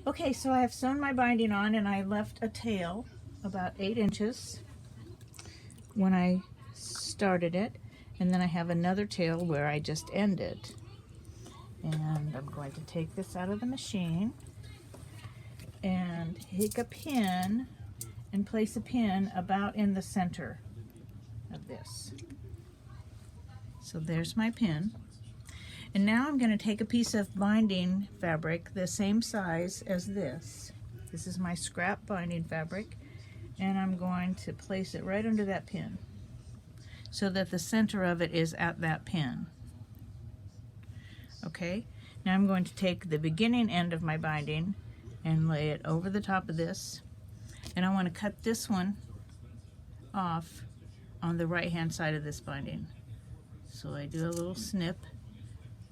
Okay, so I have sewn my binding on and I left a tail about 8 inches when I started it, and then I have another tail where I just ended. And I'm going to take this out of the machine and take a pin and place a pin about in the center of this. So there's my pin. And now I'm going to take a piece of binding fabric the same size as this. This is my scrap binding fabric, and I'm going to place it right under that pin so that the center of it is at that pin. Okay, now I'm going to take the beginning end of my binding and lay it over the top of this, and I want to cut this one off on the right hand side of this binding. So I do a little snip,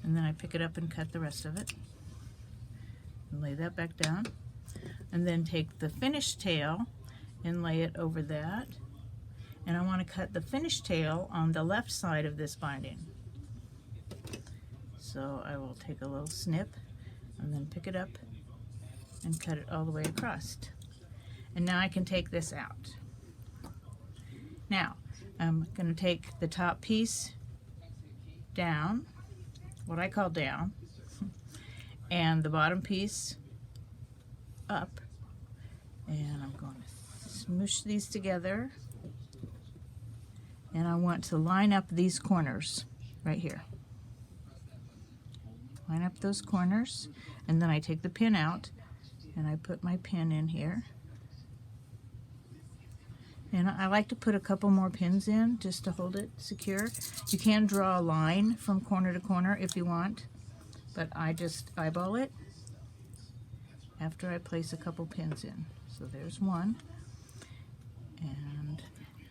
and then I pick it up and cut the rest of it and lay that back down, and then take the finished tail and lay it over that, and I want to cut the finished tail on the left side of this binding. So I will take a little snip and then pick it up and cut it all the way across. And now I can take this out. Now I'm going to take the top piece down, what I call down, and the bottom piece up, and I'm going to smoosh these together, and I want to line up these corners right here. Line up those corners, and then I take the pin out and I put my pin in here, and I like to put a couple more pins in just to hold it secure. You can draw a line from corner to corner if you want, but I just eyeball it after I place a couple pins in. So there's one, and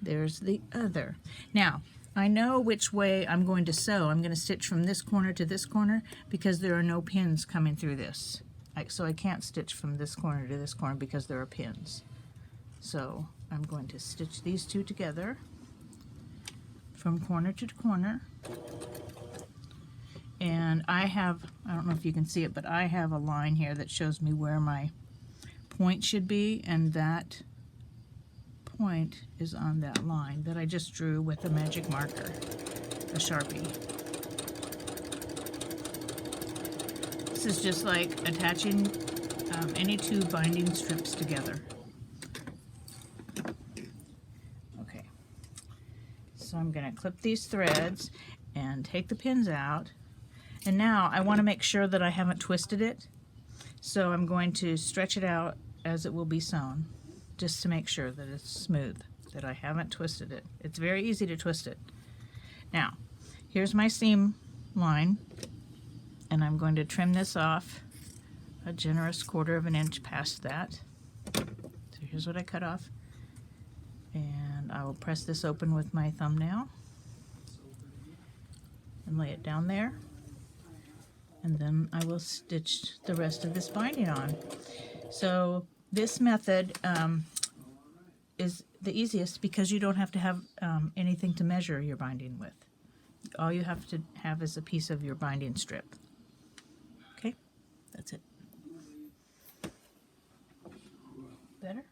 there's the other. Now I know which way I'm going to sew. I'm going to stitch from this corner to this corner because there are no pins coming through this. So I can't stitch from this corner to this corner because there are pins. So I'm going to stitch these two together from corner to corner. And I don't know if you can see it, but I have a line here that shows me where my point should be, and that point is on that line that I just drew with a magic marker, a Sharpie. This is just like attaching any two binding strips together. Okay, so I'm going to clip these threads and take the pins out, and now I want to make sure that I haven't twisted it, so I'm going to stretch it out as it will be sewn, just to make sure that it's smooth, that I haven't twisted it. It's very easy to twist it. Now, here's my seam line, and I'm going to trim this off a generous 1/4 of an inch past that. So here's what I cut off, and I will press this open with my thumbnail and lay it down there, and then I will stitch the rest of this binding on. So this method is the easiest because you don't have to have anything to measure your binding with. All you have to have is a piece of your binding strip. Okay, that's it. Better?